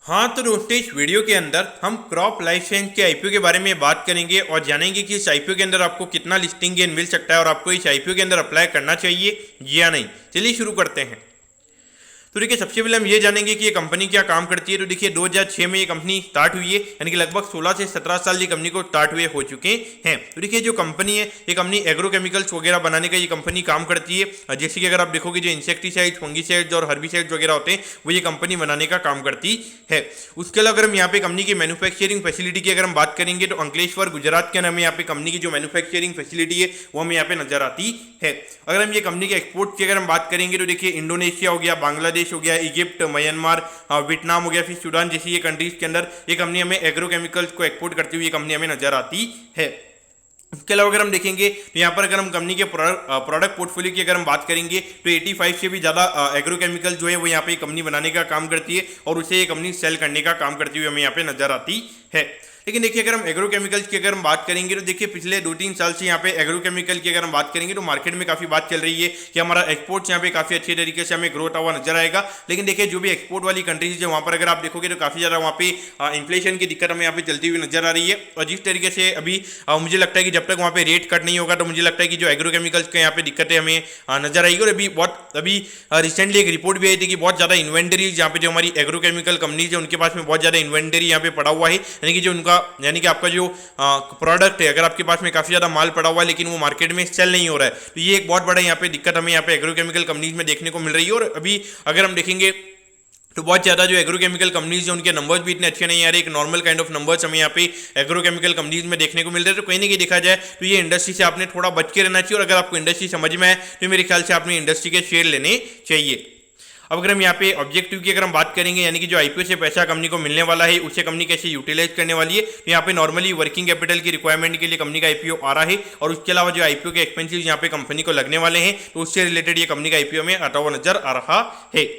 हाँ तो दोस्तों, इस वीडियो के अंदर हम क्रॉप लाइफ साइंस के आईपीओ के बारे में बात करेंगे और जानेंगे कि इस आईपीओ के अंदर आपको कितना लिस्टिंग गेन मिल सकता है और आपको इस आईपीओ के अंदर अप्लाई करना चाहिए या नहीं। चलिए शुरू करते हैं। तो देखिए, सबसे पहले हम ये जानेंगे कि ये कंपनी क्या काम करती है। तो देखिए, 2006 में ये कंपनी स्टार्ट हुई है, यानी कि लगभग 16 से 17 साल ये कंपनी को स्टार्ट हुए हो चुके हैं। तो देखिए, जो कंपनी है ये कंपनी एग्रोकेमिकल्स वगैरह बनाने का ये कंपनी काम करती है। जैसे कि अगर आप देखोगे, जो इंसेक्टिसाइड, फंगिसाइड्स और हर्बिसाइड्स वगैरह होते हैं वो ये कंपनी बनाने का काम करती है। उसके अलावा अगर हम यहाँ पे कंपनी की मैन्युफैक्चरिंग फैसिलिटी की अगर हम बात करेंगे तो अंकलेश्वर गुजरात के नाम यहाँ पे कंपनी की जो मैन्युफैक्चरिंग फैसिलिटी है वो हमें यहाँ पे नजर आती है। अगर हम ये कंपनी के एक्सपोर्ट की अगर हम बात करेंगे तो देखिए, इंडोनेशिया हो गया, बांग्लादेश हो गया, इजिप्ट, म्यांमार, वियतनाम हो गया, फिर सूडान जैसी ये कंट्रीज के अंदर ये कंपनी हमें एग्रोकेमिकल्स को एक्सपोर्ट करती हुई ये कंपनी हमें नजर आती है। इसके अलावा अगर हम देखेंगे तो यहाँ पर अगर हम कंपनी के प्रोडक्ट पोर्टफोलियो की अगर हम बात करेंगे तो 85 से भी ज़्यादा एग्रोकेमिकल जो है वो यहाँ पे कंपनी बनाने का काम करती है और उसे ये कंपनी सेल करने का काम करती हुई हमें यहाँ पे नजर आती है। लेकिन देखिए, अगर हम एग्रोकेमिकल्स की अगर हम बात करेंगे तो देखिए, पिछले 2-3 साल से यहाँ पे एग्रोकेमिकल की अगर हम बात करेंगे तो मार्केट में काफ़ी बात चल रही है कि हमारा एक्सपोर्ट्स यहाँ पे काफ़ी अच्छे तरीके से हमें ग्रोथ हुआ नजर आएगा। लेकिन देखिए, जो भी एक्सपोर्ट वाली कंट्रीज है वहाँ पर अगर आप देखोगे तो काफ़ी ज़्यादा वहाँ पे इन्फ्लेशन की दिक्कत हमें यहाँ पे चलती हुई नजर आ रही है। और जिस तरीके से अभी मुझे लगता है कि जब तक वहाँ पे रेट कट नहीं होगा तो मुझे लगता है कि जो एग्रोकेमिकल्स के यहाँ पे दिक्कतें हमें नजर आएगी। और अभी रिसेंटली एक रिपोर्ट भी आई थी कि बहुत ज़्यादा इन्वेंटरीज यहाँ पे जो हमारी एग्रोकेमिकल कंपनीज है उनके पास में बहुत ज़्यादा इन्वेंटरी यहाँ पे पड़ा हुआ है, यानी कि जो उनका यानी कि आपका जो प्रोडक्ट है, अगर आपके पास में काफ़ी ज़्यादा माल पड़ा हुआ है लेकिन वो मार्केट में सेल नहीं हो रहा है, तो ये एक बहुत बड़ा यहाँ पे दिक्कत हमें यहाँ पे एग्रोकेमिकल कंपनीज में देखने को मिल रही है। और अभी अगर हम देखेंगे तो बहुत ज़्यादा जो एग्रोकेमिकल कंपनीज है उनके नंबर्स भी इतने अच्छे नहीं आ रहे। एक नॉर्मल काइंड ऑफ नंबर्स हमें यहाँ पे एग्रोकेमिकल कंपनीज में देखने को मिल रहे हैं। तो कहीं ना कहीं देखा जाए तो ये इंडस्ट्री से आपने थोड़ा बच के रहना चाहिए और अगर आपको इंडस्ट्री समझ में आए तो मेरे ख्याल से आपने इंडस्ट्री के शेयर लेने चाहिए। अब अगर हम यहाँ पे ऑब्जेक्टिव की अगर हम बात करेंगे, यानी कि जो आईपीओ से पैसा कंपनी को मिलने वाला है उसे कंपनी कैसे यूटिलाइज करने वाली है, तो यहाँ पे नॉर्मली वर्किंग कैपिटल की रिक्वायरमेंट के लिए कंपनी का आईपीओ आ रहा है और उसके अलावा जो आईपीओ के एक्सपेंसिव यहाँ पे कंपनी को लगने वाले हैं तो उससे रिलेटेड ये कंपनी का आईपीओ में आता हुआ नजर आ रहा है।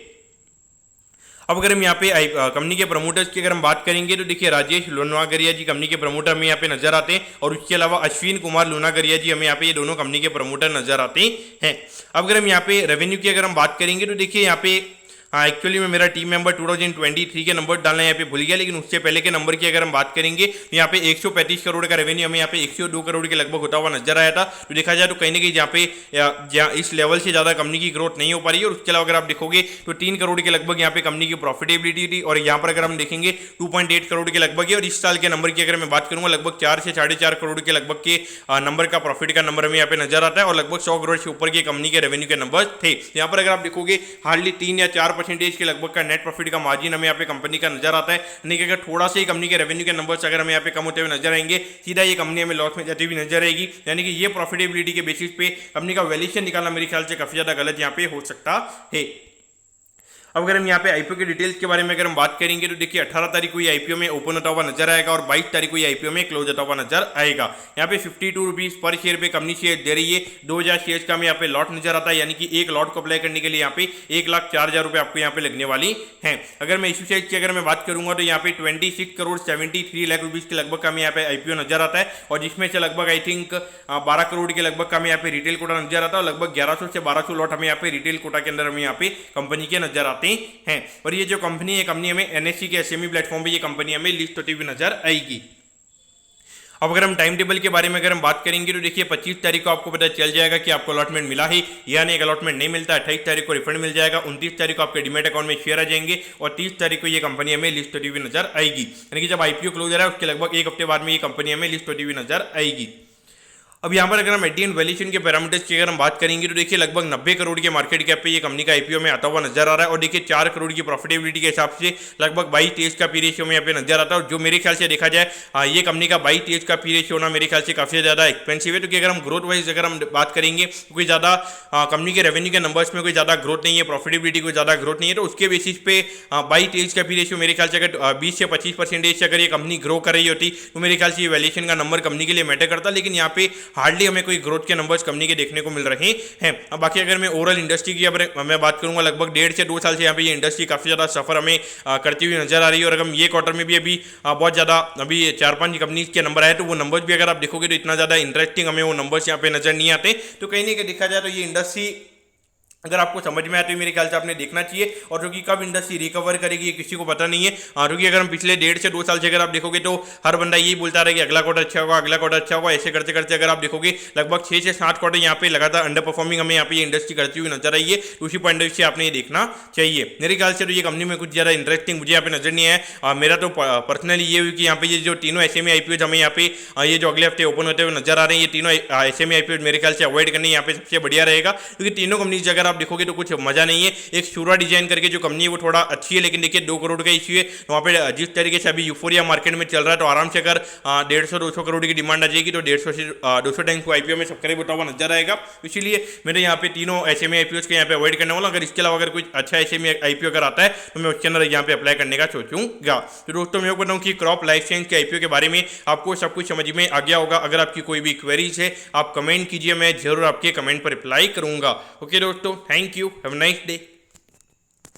अब अगर हम यहाँ पे कंपनी के प्रमोटर्स की अगर हम बात करेंगे तो देखिए, राजेश लोनागरिया जी कंपनी के प्रमोटर हमें यहाँ पे नजर आते हैं और उसके अलावा अश्विन कुमार लोनागरिया जी हमें यहाँ पे ये दोनों कंपनी के प्रमोटर नजर आते हैं। अब अगर हम यहाँ पे रेवेन्यू की अगर हम बात करेंगे तो देखिए, यहाँ पे एक्चुअली में मेरा टीम मेंबर 2023 के नंबर डालना यहाँ पे भूल गया, लेकिन उससे पहले के नंबर की अगर हम बात करेंगे तो यहाँ पे 135 करोड़ का रेवेन्यू हमें यहाँ पे 102 करोड़ के लगभग होता हुआ नजर आया था। तो देखा जाए तो कहीं ना कहीं यहाँ पे इस लेवल से ज़्यादा कंपनी की ग्रोथ नहीं हो पा रही है। और उसके अलावा अगर आप देखोगे तो 3 करोड़ के लगभग यहाँ पे कंपनी की प्रॉफिटेबिलिटी थी और यहाँ पर अगर हम देखेंगे 2.8 करोड़ के लगभग है। और इस साल के नंबर की अगर मैं बात करूँगा लगभग 4 से 4.5 करोड़ के लगभग के नंबर का प्रॉफिट का नंबर हमें यहाँ पे नजर आता है और लगभग 100 करोड़ से ऊपर के कंपनी के रेवेन्यू के नंबर थे। यहाँ पर अगर आप देखोगे हार्डली 3 या 4% के लगभग नेट प्रॉफिट का मार्जिन हमें यहाँ पे कंपनी का नजर आता है। यानी कि अगर थोड़ा सा ही कंपनी के रेवेन्यू के नंबर्स अगर हमें यहाँ पे कम होते हुए नजर आएंगे, सीधा ये कंपनी हमें लॉस में जाती हुई नजर आएगी। यानी कि ये प्रॉफिटेबिलिटी के बेसिस पे कंपनी का वैल्यूएशन निकालना मेरे ख्याल से काफी ज्यादा गलत यहाँ पे हो सकता है। अब अगर हम यहाँ पे आईपीओ के डिटेल्स के बारे में अगर हम बात करेंगे तो देखिए, 18 तारीख को ये आईपीओ में ओपन होता हुआ नजर आएगा और 22 तारीख को ये आईपीओ में क्लोज होता हुआ नजर आएगा। यहाँ पे 52 रुपीज पर शेयर पे कंपनी शेयर दे रही है। 2000 शेयर का हमें यहाँ पे लॉट नजर आता है, यानी कि एक लॉट को अप्लाई करने के लिए यहाँ पे 1,04,000 रुपये आपको यहाँ पे लगने वाली है। अगर मैं इशू साइज की अगर मैं बात करूंगा तो यहाँ पे 26 करोड़ 73 लाख रुपीज के लगभग का हमें यहाँ पे आईपीओ नजर आता है और जिसमें से लगभग आई थिंक 12 करोड़ के लगभग का हमें यहाँ पे रिटेल कोटा नजर आता है और लगभग 1100 से 1200 लॉट हमें यहाँ पे रिटेल कोटा के अंदर हमें यहाँ पे कंपनी के नजर आते हैं। और ये जो कंपनी है, कंपनी हमें एनएससी के एसएमई प्लेटफॉर्म पे ये कंपनी हमें लिस्ट होती हुई नजर आएगी। अब अगर हम टाइम टेबल के बारे में अगर हम बात करेंगे तो देखिए, 25 तारीख को आपको पता चल जाएगा कि आपको अलॉटमेंट मिला है या नहीं। अलॉटमेंट नहीं मिलता, 28 तारीख को रिफंड मिल जाएगा, 29 तारीख को आपके डिमेट अकाउंट में शेयर आ जाएंगे और 30 तारीख को ये कंपनी हमें लिस्ट होती हुई नजर आएगी। यानी कि जब आईपीओ क्लोज हो रहा है उसके लगभग एक हफ्ते बाद में ये कंपनी हमें लिस्ट होती हुई नजर आएगी। अब यहाँ पर अगर हम एटी एंड वैल्यूएशन के पैरामीटर्स की अगर हम बात करेंगे तो देखिए, लगभग 90 करोड़ के मार्केट कैप पे ये कंपनी का आईपीओ में आता हुआ नजर आ रहा है और देखिए 4 करोड़ की प्रॉफिटेबिलिटी के हिसाब से लगभग 22 का पी रेशियो में यहाँ पे नजर आता है। और जो मेरे ख्याल से देखा जाए ये कंपनी का 22 का पी रेशियो होना मेरे ख्याल से काफी ज्यादा एक्सपेंसिव है। तो अगर हम ग्रोथ वाइज अगर हम बात करेंगे तो कोई ज्यादा कंपनी के रेवेन्यू के नंबर्स में कोई ज्यादा ग्रोथ नहीं है, प्रॉफिटेबिलिटी कोई ज्यादा ग्रोथ नहीं है, तो उसके बेसिस पे 22 का पी रेशियो मेरे ख्याल से अगर 20 से 25% से अगर ये कंपनी ग्रो कर रही होती तो मेरे ख्याल से ये वैल्यूएशन का नंबर कंपनी के लिए मैटर करता। लेकिन यहाँ पे हार्डली हमें कोई ग्रोथ के नंबर्स कंपनी के देखने को मिल रहे हैं। अब बाकी अगर मैं ओवरऑल इंडस्ट्री की मैं बात करूंगा, लगभग 1.5 से 2 साल से यहाँ पे ये इंडस्ट्री काफी ज्यादा सफर हमें करती हुई नजर आ रही है। और अगर ये क्वार्टर में भी अभी बहुत ज्यादा अभी 4-5 कंपनीज के नंबर आए तो वो नंबर्स भी अगर आप देखोगे तो इतना ज्यादा इंटरेस्टिंग हमें वो नंबर्स यहाँ पे नजर नहीं आते। तो कहीं ना कहीं देखा जाए तो ये इंडस्ट्री अगर आपको समझ में आए तो मेरे ख्याल से आपने देखना चाहिए। और जो कि कब इंडस्ट्री रिकवर करेगी ये किसी को पता नहीं है। क्योंकि अगर हम पिछले 1.5 से 2 साल से अगर आप देखोगे तो हर बंदा यही बोलता रहा कि अगला क्वार्टर अच्छा होगा, अगला क्वार्टर अच्छा होगा। ऐसे करते करते अगर आप देखोगे लगभग 6 से 7 क्वार्टर यहाँ पे लगातार अंडर परफॉर्मिंग हमें यहाँ पे ये इंडस्ट्री करती हुई नजर आई है। तो उसी पॉइंट से आपने ये देखना चाहिए। मेरे ख्याल से तो ये कंपनी में कुछ ज़्यादा इंटरेस्टिंग मुझे यहाँ पे नजर नहीं आया। मेरा तो पर्सनली ये हुई कि यहाँ पे ये जो तीनों एसएमई आईपीओ हमें यहाँ पे ये जो अगले हफ्ते ओपन होते हुए नजर आ रहे हैं, ये तीनों एसएमई आईपीओ मेरे ख्याल से अवॉइड करने यहाँ पे सबसे बढ़िया रहेगा। क्योंकि तीनों कंपनीज अगर आप देखोगे तो कुछ मजा नहीं है। एक शूरा डिजाइन करके जो कंपनी है वो थोड़ा अच्छी है, लेकिन देखिए 2 करोड़ का इश्यू है। वहाँ पे जिस तरीके से अभी यूफोरिया मार्केट में चल रहा है तो आराम से अगर 150-200 करोड़ की डिमांड आ जाएगी तो 150 से 200 टाइम्स को आईपीओ में सब्सक्राइब होता हुआ नजर आएगा। इसीलिए मेरे यहाँ पे तीनों एसएमई आईपीओ के यहाँ पे अवॉइड करने वाला। अगर इसके अलावा अगर कोई अच्छा एसएमई आईपीओ अगर आता है तो मैं उसके अंदर यहाँ पे अप्लाई करने का सोचूंगा। तो दोस्तों मैं बताऊँ कि क्रॉप लाइफ साइंस के आईपीओ के बारे में आपको सब कुछ समझ में आ गया होगा। अगर आपकी कोई भी क्वेरीज है आप कमेंट कीजिए, मैं जरूर आपके कमेंट पर रिप्लाई करूंगा। ओके दोस्तों, thank you, have a nice day.